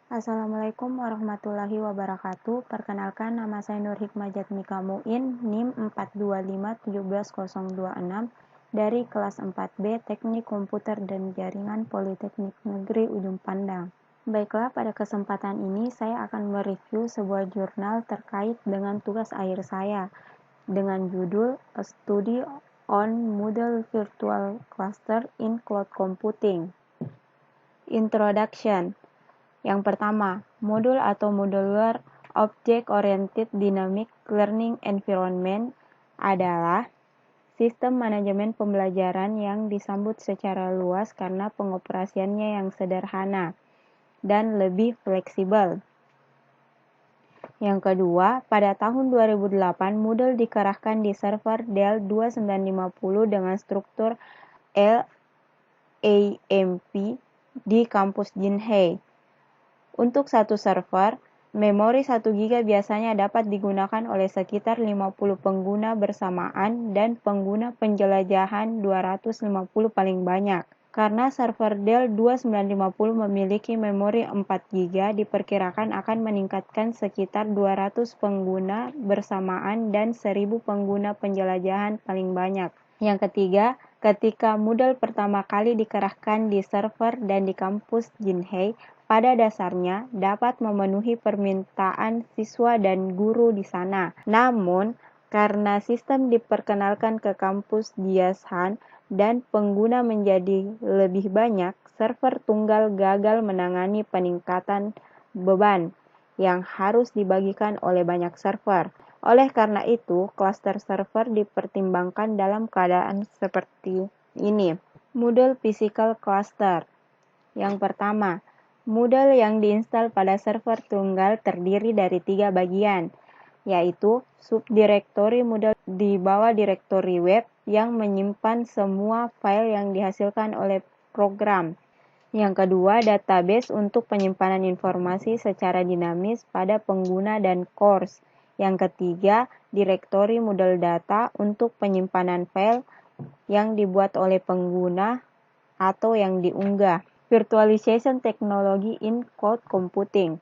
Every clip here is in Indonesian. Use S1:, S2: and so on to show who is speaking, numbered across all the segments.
S1: Assalamualaikum warahmatullahi wabarakatuh. Perkenalkan, nama saya Nur Hikmah Jatmika Muin, NIM 425171026 dari kelas 4B Teknik Komputer dan Jaringan Politeknik Negeri Ujung Pandang. Baiklah, pada kesempatan ini saya akan mereview sebuah jurnal terkait dengan tugas akhir saya dengan judul A Study on Moodle Virtual Cluster in Cloud Computing. Introduction. Yang pertama, modul atau Modular Object-Oriented Dynamic Learning Environment adalah sistem manajemen pembelajaran yang disambut secara luas karena pengoperasiannya yang sederhana dan lebih fleksibel. Yang kedua, pada tahun 2008, Moodle dikerahkan di server Dell 2950 dengan struktur LAMP di kampus Jinhei. Untuk satu server, memori 1 GB biasanya dapat digunakan oleh sekitar 50 pengguna bersamaan dan pengguna penjelajahan 250 paling banyak. Karena server Dell 2950 memiliki memori 4 GB, diperkirakan akan meningkatkan sekitar 200 pengguna bersamaan dan 1000 pengguna penjelajahan paling banyak. Yang ketiga, ketika Moodle pertama kali dikerahkan di server dan di kampus Jinhei, pada dasarnya dapat memenuhi permintaan siswa dan guru di sana. Namun, karena sistem diperkenalkan ke kampus Jiashan dan pengguna menjadi lebih banyak, server tunggal gagal menangani peningkatan beban yang harus dibagikan oleh banyak server. Oleh karena itu, klaster server dipertimbangkan dalam keadaan seperti ini. Moodle Physical Cluster. Yang pertama, Moodle yang diinstal pada server tunggal terdiri dari 3 bagian, yaitu subdirektori Moodle di bawah direktori web yang menyimpan semua file yang dihasilkan oleh program. Yang kedua, database untuk penyimpanan informasi secara dinamis pada pengguna dan course. Yang ketiga, direktori Moodle data untuk penyimpanan file yang dibuat oleh pengguna atau yang diunggah. Virtualization Technology in Cloud Computing.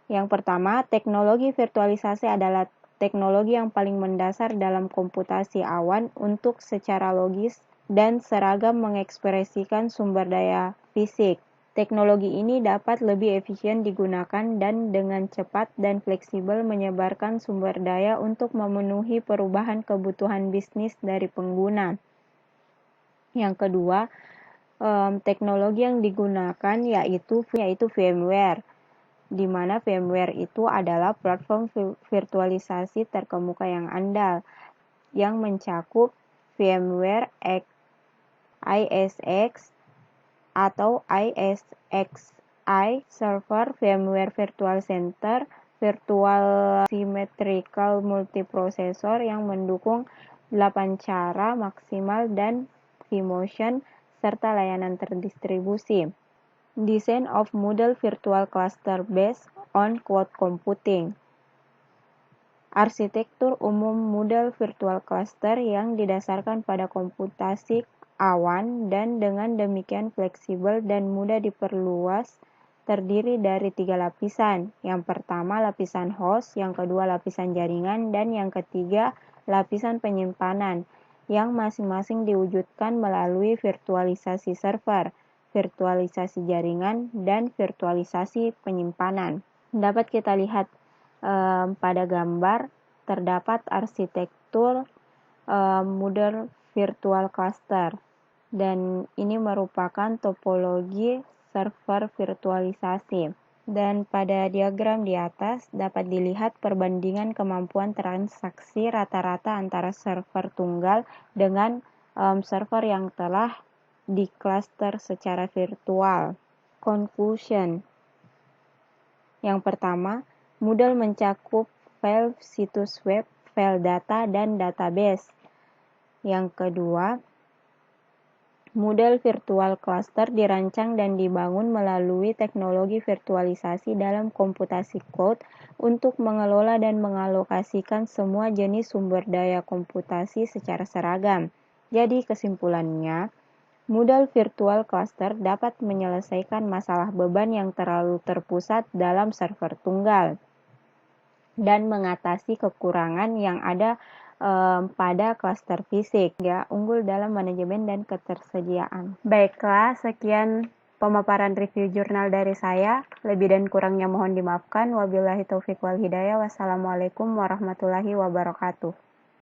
S1: Yang pertama, teknologi virtualisasi adalah teknologi yang paling mendasar dalam komputasi awan untuk secara logis dan seragam mengekspresikan sumber daya fisik. Teknologi ini dapat lebih efisien digunakan dan dengan cepat dan fleksibel menyebarkan sumber daya untuk memenuhi perubahan kebutuhan bisnis dari pengguna. Yang kedua, teknologi yang digunakan yaitu VMware, di mana VMware itu adalah platform virtualisasi terkemuka yang andal, yang mencakup VMware ISX atau ISXi Server, VMware Virtual Center, Virtual Symmetrical Multiprocessor yang mendukung 8 cara maksimal dan vMotion, serta layanan terdistribusi. Design of Moodle Virtual Cluster Based on Cloud Computing. Arsitektur umum Moodle Virtual Cluster yang didasarkan pada komputasi awan dan dengan demikian fleksibel dan mudah diperluas, terdiri dari 3 lapisan. Yang pertama lapisan host, yang kedua lapisan jaringan, dan yang ketiga lapisan penyimpanan, yang masing-masing diwujudkan melalui virtualisasi server, virtualisasi jaringan, dan virtualisasi penyimpanan. Dapat kita lihat pada gambar, terdapat arsitektur Moodle Virtual Cluster, dan ini merupakan topologi server virtualisasi. Dan pada diagram di atas dapat dilihat perbandingan kemampuan transaksi rata-rata antara server tunggal dengan server yang telah di-cluster secara virtual. Conclusion. Yang pertama, Moodle mencakup file situs web, file data, dan database. Yang kedua, Moodle Virtual Cluster dirancang dan dibangun melalui teknologi virtualisasi dalam komputasi cloud untuk mengelola dan mengalokasikan semua jenis sumber daya komputasi secara seragam. Jadi kesimpulannya, Moodle Virtual Cluster dapat menyelesaikan masalah beban yang terlalu terpusat dalam server tunggal dan mengatasi kekurangan yang ada pada klaster fisik, ya, unggul dalam manajemen dan ketersediaan. Baiklah, sekian pemaparan review jurnal dari saya. Lebih dan kurangnya mohon dimaafkan. Wabillahi taufiq wal hidayah. Wassalamualaikum warahmatullahi wabarakatuh.